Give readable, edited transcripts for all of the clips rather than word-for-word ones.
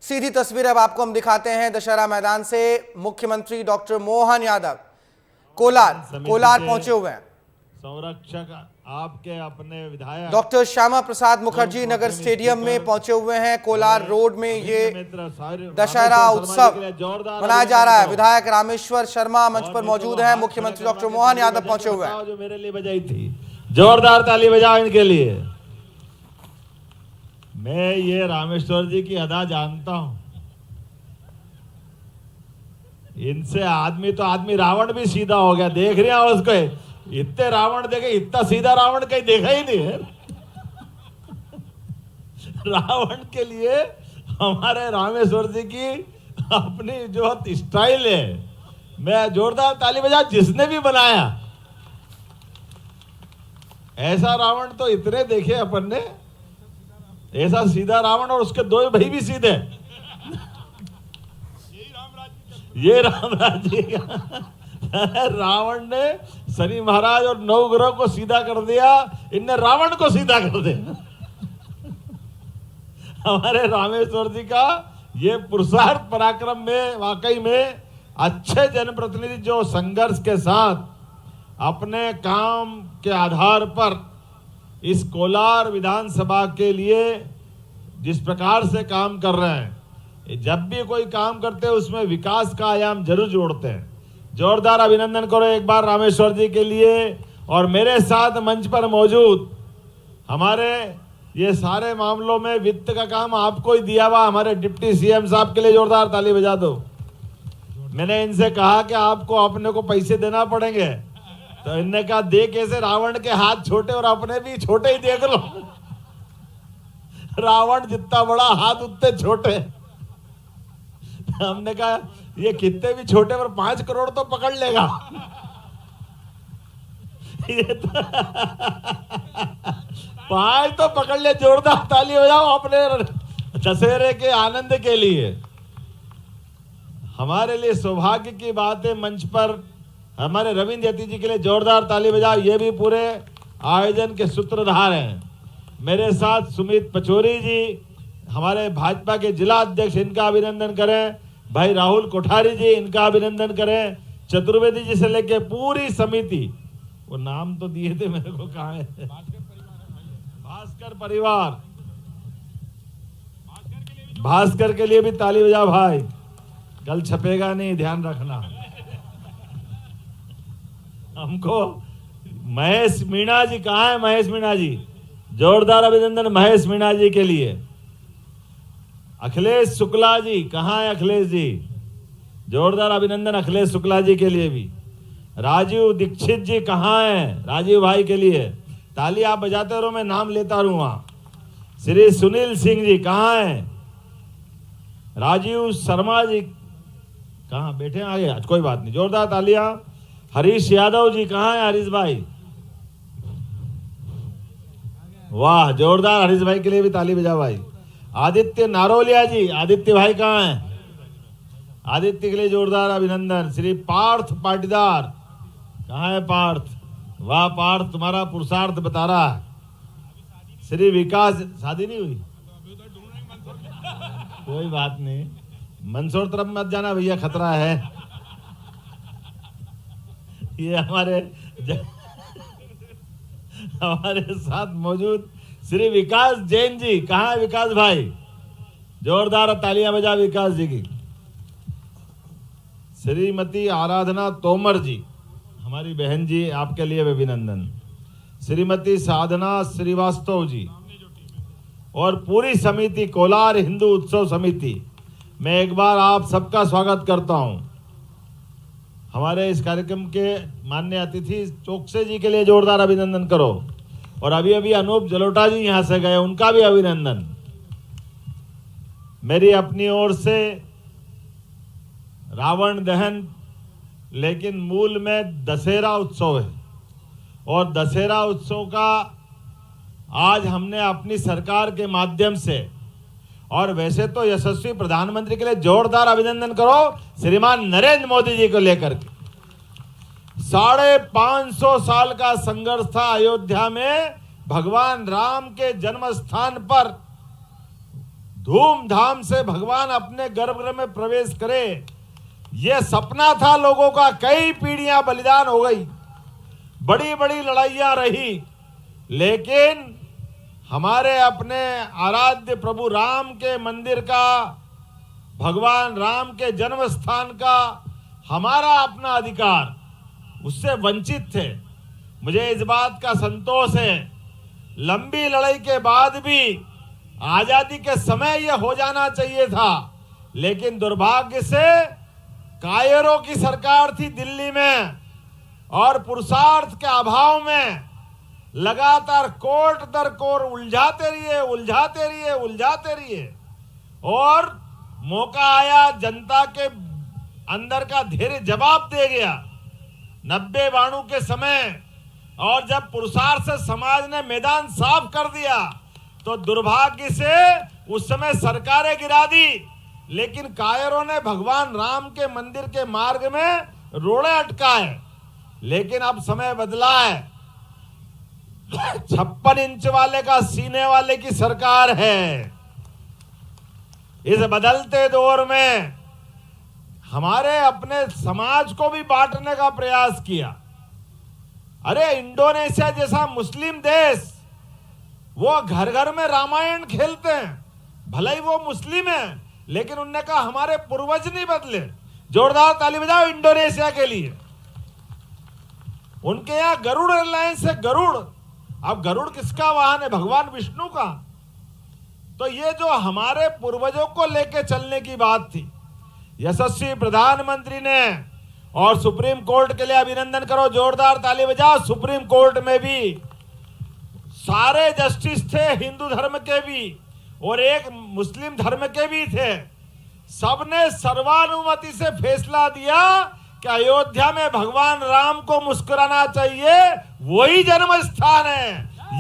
सीधी तस्वीर अब आपको हम दिखाते हैं दशहरा मैदान से। मुख्यमंत्री डॉक्टर मोहन यादव कोलार पहुंचे हुए हैं। संरक्षक आपके अपने विधायक डॉक्टर श्यामा प्रसाद मुखर्जी नगर स्टेडियम में पहुंचे हुए हैं। कोलार रोड में ये दशहरा उत्सव मनाया जा रहा है। विधायक रामेश्वर शर्मा मंच पर मौजूद हैं। मुख्यमंत्री डॉक्टर मोहन यादव पहुंचे हुए हैं। जो मेरे लिए बजाई थी, जोरदार ताली बजाओ इनके लिए। मैं ये रामेश्वर जी की अदा जानता हूं। इनसे आदमी रावण भी सीधा हो गया। देख रहे हैं उसको, इतने रावण देखे, इतना सीधा रावण कहीं देखा ही नहीं है। रावण के लिए हमारे रामेश्वर जी की अपनी जो स्टाइल है, मैं जोरदार ताली बजा। जिसने भी बनाया ऐसा रावण तो इतने देखे अपन ने, ऐसा सीधा रावण, और उसके दो भाई भी सीधे। ये रामराज जी का रावण ने शनि महाराज और नवग्रह को सीधा कर दिया, इनने रावण को सीधा कर दिया। हमारे रामेश्वर जी का ये पुरुषार्थ पराक्रम में वाकई में अच्छे जनप्रतिनिधि जो संघर्ष के साथ अपने काम के आधार पर इस कोलार विधानसभा के लिए जिस प्रकार से काम कर रहे हैं, जब भी कोई काम करते हैं उसमें विकास का आयाम जरूर जोड़ते हैं। जोरदार अभिनंदन करो एक बार रामेश्वर जी के लिए। और मेरे साथ मंच पर मौजूद हमारे ये सारे मामलों में वित्त का काम आपको ही दिया हुआ हमारे डिप्टी सीएम साहब के लिए जोरदार ताली बजा दो। मैंने इनसे कहा कि आपको अपने को पैसे देना पड़ेंगे, तो इनने कहा दे कैसे, रावण के हाथ छोटे और अपने भी छोटे ही देख लो। रावण जितना बड़ा हाथ उतने छोटे। हमने कहा ये कितने भी छोटे पर 5 करोड़ तो पकड़ लेगा। ये तो 5 तो पकड़ ले। जोरदार ताली बजाओ अपने दशहरे के आनंद के लिए। हमारे लिए सौभाग्य की बात है, मंच पर हमारे रविंद्र यति जी के लिए जोरदार ताली बजाओ। ये भी पूरे आयोजन के सूत्रधार हैं। मेरे साथ सुमित पचौरी जी, हमारे भाजपा के जिला अध्यक्ष, इनका अभिनंदन करें। भाई राहुल कोठारी जी, इनका अभिनंदन करें। चतुर्वेदी जी से लेके पूरी समिति, वो नाम तो दिए थे मेरे को, कहाँ है? भास्कर परिवार, भास्कर के लिए भी ताली बजा भाई। कल छपेगा नहीं, ध्यान रखना। हमको महेश मीणा जी, कहाँ है महेश मीणा जी? जोरदार अभिनंदन महेश मीणा जी के लिए। अखिलेश शुक्ला जी, कहाँ है अखिलेश जी? जोरदार अभिनंदन अखिलेश शुक्ला जी के लिए भी। राजीव दीक्षित जी कहाँ है? राजीव भाई के लिए ताली आप बजाते रहो, मैं नाम लेता रहूंगा। श्री सुनील सिंह जी कहाँ है? राजीव शर्मा जी कहाँ बैठे हैं? आगे, कोई बात नहीं, जोरदार तालियां। हरीश यादव जी कहाँ है? हरीश भाई, वाह, जोरदार हरीश भाई के लिए भी ताली बजा भाई। आदित्य नारोलिया जी, आदित्य भाई कहाँ है? आदित्य के लिए जोरदार अभिनंदन। श्री पार्थ पाटीदार, कहाँ है पार्थ? वाह पार्थ, तुम्हारा पुरुषार्थ बता रहा है। श्री विकास, शादी नहीं हुई? कोई बात नहीं, मंदसौर तरफ मत जाना भैया, खतरा है। ये हमारे साथ मौजूद श्री विकास जैन जी, कहाँ है विकास भाई? जोरदार तालियां बजा विकास जी की। श्रीमती आराधना तोमर जी, हमारी बहन जी, आपके लिए अभिनंदन। श्रीमती साधना श्रीवास्तव जी और पूरी समिति, कोलार हिंदू उत्सव समिति, मैं एक बार आप सबका स्वागत करता हूं। हमारे इस कार्यक्रम के माननीय अतिथि चोकसे जी के लिए जोरदार अभिनंदन करो। और अभी अभी अनूप जलोटा जी यहां से गए, उनका भी अभिनंदन। मेरी अपनी ओर से रावण दहन, लेकिन मूल में दशहरा उत्सव है। और दशहरा उत्सव का आज हमने अपनी सरकार के माध्यम से, और वैसे तो यशस्वी प्रधानमंत्री के लिए जोरदार अभिनंदन करो, श्रीमान नरेंद्र मोदी जी को लेकर के 550 साल का संघर्ष था। अयोध्या में भगवान राम के जन्म स्थान पर धूमधाम से भगवान अपने गर्भगृह में प्रवेश करे, यह सपना था लोगों का। कई पीढ़ियां बलिदान हो गई, बड़ी बड़ी लड़ाइयां रही, लेकिन हमारे अपने आराध्य प्रभु राम के मंदिर का, भगवान राम के जन्म स्थान का हमारा अपना अधिकार, उससे वंचित थे। मुझे इस बात का संतोष है, लंबी लड़ाई के बाद भी आजादी के समय यह हो जाना चाहिए था, लेकिन दुर्भाग्य से कायरों की सरकार थी दिल्ली में, और पुरुषार्थ के अभाव में लगातार कोर्ट दर कोर्ट उलझाते रहिए, और मौका आया जनता के अंदर का धैर्य जवाब दे गया 90-92 के समय, और जब पुरुषार्थ से समाज ने मैदान साफ कर दिया तो दुर्भाग्य से उस समय सरकारें गिरा दी, लेकिन कायरों ने भगवान राम के मंदिर के मार्ग में रोड़े अटकाए। लेकिन अब समय बदला है, 56 इंच वाले का सीने वाले की सरकार है। इस बदलते दौर में हमारे अपने समाज को भी बांटने का प्रयास किया। अरे इंडोनेशिया जैसा मुस्लिम देश, वो घर घर में रामायण खेलते हैं, भले ही वो मुस्लिम है, लेकिन उनने कहा हमारे पूर्वज नहीं बदले। जोरदार ताली बजाओ इंडोनेशिया के लिए। उनके यहाँ गरुड़ एयरलाइंस है, गरुड़। अब गरुड़ किसका वाहन है? भगवान विष्णु का। तो ये जो हमारे पूर्वजों को लेके चलने की बात थी, यशस्वी प्रधानमंत्री ने, और सुप्रीम कोर्ट के लिए अभिनंदन करो, जोरदार ताली बजाओ। सुप्रीम कोर्ट में भी सारे जस्टिस थे, हिंदू धर्म के भी और एक मुस्लिम धर्म के भी थे। सबने सर्वानुमति से फैसला दिया कि अयोध्या में भगवान राम को मुस्कुराना चाहिए, वही जन्म स्थान है।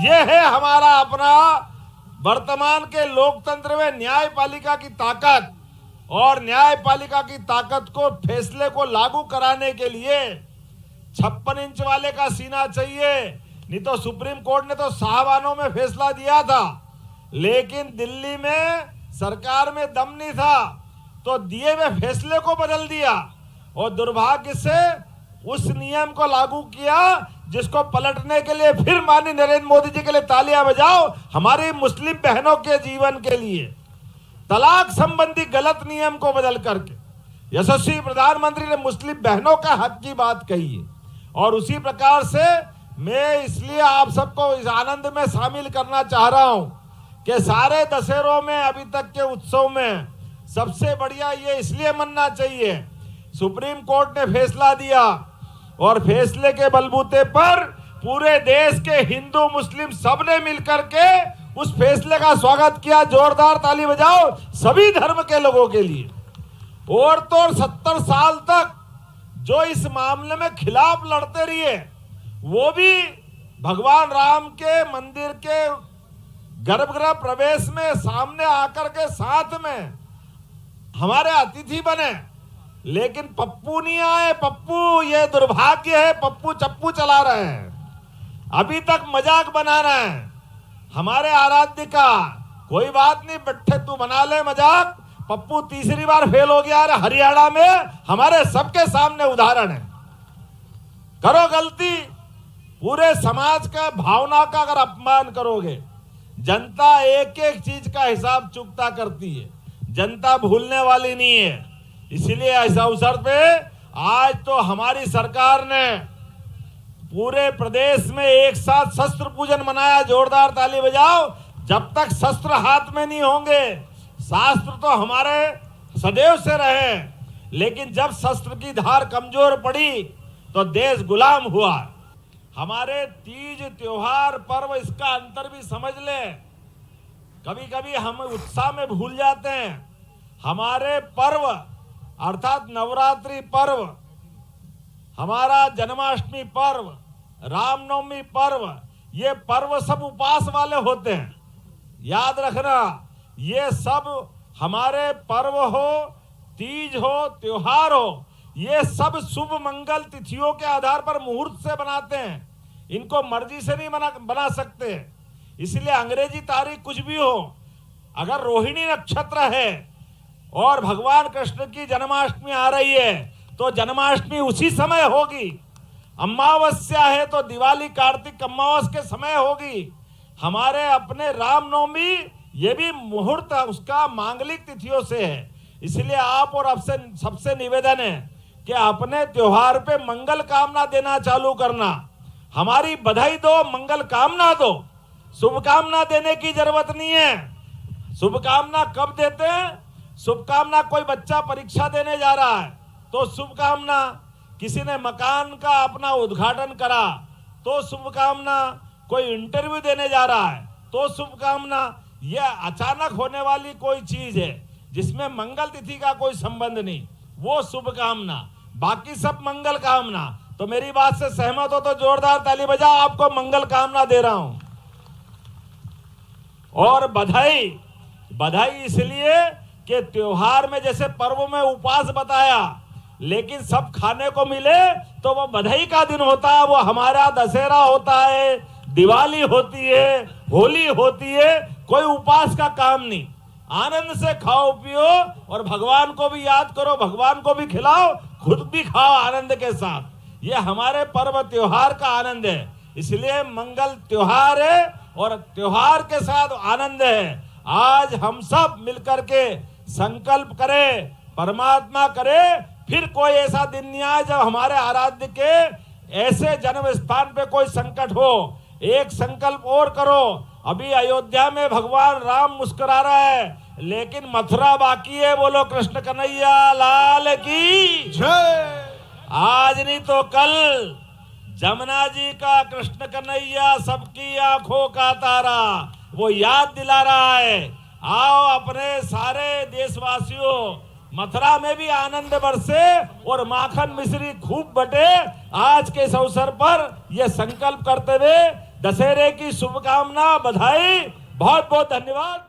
यह है हमारा अपना वर्तमान के लोकतंत्र में न्यायपालिका की ताकत, और न्यायपालिका की ताकत को, फैसले को लागू कराने के लिए 56 इंच वाले का सीना चाहिए। नहीं तो सुप्रीम कोर्ट ने तो साहबानों में फैसला दिया था, लेकिन दिल्ली में सरकार में दम नहीं था, तो दिए हुए फैसले को बदल दिया, और दुर्भाग्य से उस नियम को लागू किया जिसको पलटने के लिए फिर माननीय नरेंद्र मोदी जी के लिए तालियां बजाओ। हमारी मुस्लिम बहनों के जीवन के लिए तलाक संबंधी गलत नियम को बदल करके यशस्वी प्रधानमंत्री ने मुस्लिम बहनों का हक की बात कही है। और उसी प्रकार से मैं इसलिए आप सबको इस आनंद में शामिल करना चाह रहा हूं कि सारे दशहरों में, अभी तक के उत्सव में सबसे बढ़िया ये इसलिए मनना चाहिए, सुप्रीम कोर्ट ने फैसला दिया, और फैसले के बलबूते पर पूरे देश के हिंदू मुस्लिम सबने मिलकर के उस फैसले का स्वागत किया। जोरदार ताली बजाओ सभी धर्म के लोगों के लिए। और तो 70 साल तक जो इस मामले में खिलाफ लड़ते रहिए, वो भी भगवान राम के मंदिर के गर्भगृह प्रवेश में सामने आकर के साथ में हमारे अतिथि बने, लेकिन पप्पू नहीं आए। पप्पू, ये दुर्भाग्य है, पप्पू चप्पू चला रहे हैं, अभी तक मजाक बना रहे हैं हमारे आराध्य का। कोई बात नहीं, बैठे तू बना ले मजाक। पप्पू तीसरी बार फेल हो गया है हरियाणा में, हमारे सबके सामने उदाहरण है। करो गलती, पूरे समाज का भावना का अगर अपमान करोगे, जनता एक एक चीज का हिसाब चुकता करती है, जनता भूलने वाली नहीं है। इसलिए इस अवसर पे आज तो हमारी सरकार ने पूरे प्रदेश में एक साथ शस्त्र पूजन मनाया। जोरदार ताली बजाओ। जब तक शस्त्र हाथ में नहीं होंगे, शास्त्र तो हमारे सदैव से रहे, लेकिन जब शस्त्र की धार कमजोर पड़ी तो देश गुलाम हुआ। हमारे तीज, त्योहार, पर्व, इसका अंतर भी समझ ले। कभी कभी हम उत्साह में भूल जाते हैं। हमारे पर्व अर्थात नवरात्रि पर्व, हमारा जन्माष्टमी पर्व, रामनवमी पर्व, ये पर्व सब उपवास वाले होते हैं। याद रखना, ये सब हमारे पर्व हो, तीज हो, त्योहार हो, ये सब शुभ मंगल तिथियों के आधार पर मुहूर्त से बनाते हैं। इनको मर्जी से नहीं बना सकते। इसलिए अंग्रेजी तारीख कुछ भी हो, अगर रोहिणी नक्षत्र है और भगवान कृष्ण की जन्माष्टमी आ रही है तो जन्माष्टमी उसी समय होगी। अमावस्या है तो दिवाली कार्तिक अमावस के समय होगी। हमारे अपने रामनवमी ये भी मुहूर्त उसका मांगलिक तिथियों से है। इसलिए आप और आपसे सबसे निवेदन है कि अपने त्योहार पे मंगल कामना देना चालू करना। हमारी बधाई दो, मंगल कामना दो, शुभकामना देने की जरूरत नहीं है। शुभकामना कब देते हैं? शुभकामना कोई बच्चा परीक्षा देने जा रहा है तो शुभकामना, किसी ने मकान का अपना उद्घाटन करा तो शुभकामना, कोई इंटरव्यू देने जा रहा है तो शुभकामना। यह अचानक होने वाली कोई चीज है जिसमें मंगल तिथि का कोई संबंध नहीं, वो शुभकामना। बाकी सब मंगल कामना। तो मेरी बात से सहमत हो तो जोरदार ताली बजाओ, आपको मंगल कामना दे रहा हूं। और बधाई इसलिए कि त्योहार में जैसे पर्व में उपवास बताया, लेकिन सब खाने को मिले तो वो बधाई का दिन होता है। वो हमारा दशहरा होता है, दिवाली होती है, होली होती है, कोई उपवास का काम नहीं। आनंद से खाओ पियो और भगवान को भी याद करो, भगवान को भी खिलाओ, खुद भी खाओ आनंद के साथ। ये हमारे पर्व त्योहार का आनंद है। इसलिए मंगल त्योहार है और त्योहार के साथ आनंद है। आज हम सब मिलकर के संकल्प करें, परमात्मा करे, फिर कोई ऐसा दिन नहीं आए जब हमारे आराध्य के ऐसे जन्म स्थान पे कोई संकट हो। एक संकल्प और करो, अभी अयोध्या में भगवान राम मुस्कुरा रहा है, लेकिन मथुरा बाकी है। बोलो कृष्ण कन्हैया लाल की जय। आज नहीं तो कल जमुना जी का कृष्ण कन्हैया सबकी आंखों का तारा वो याद दिला रहा है। आओ अपने सारे देशवासियों, मथुरा में भी आनंद बरसे और माखन मिश्री खूब बटे। आज के इस अवसर पर यह संकल्प करते हुए दशहरे की शुभकामना, बधाई, बहुत बहुत धन्यवाद।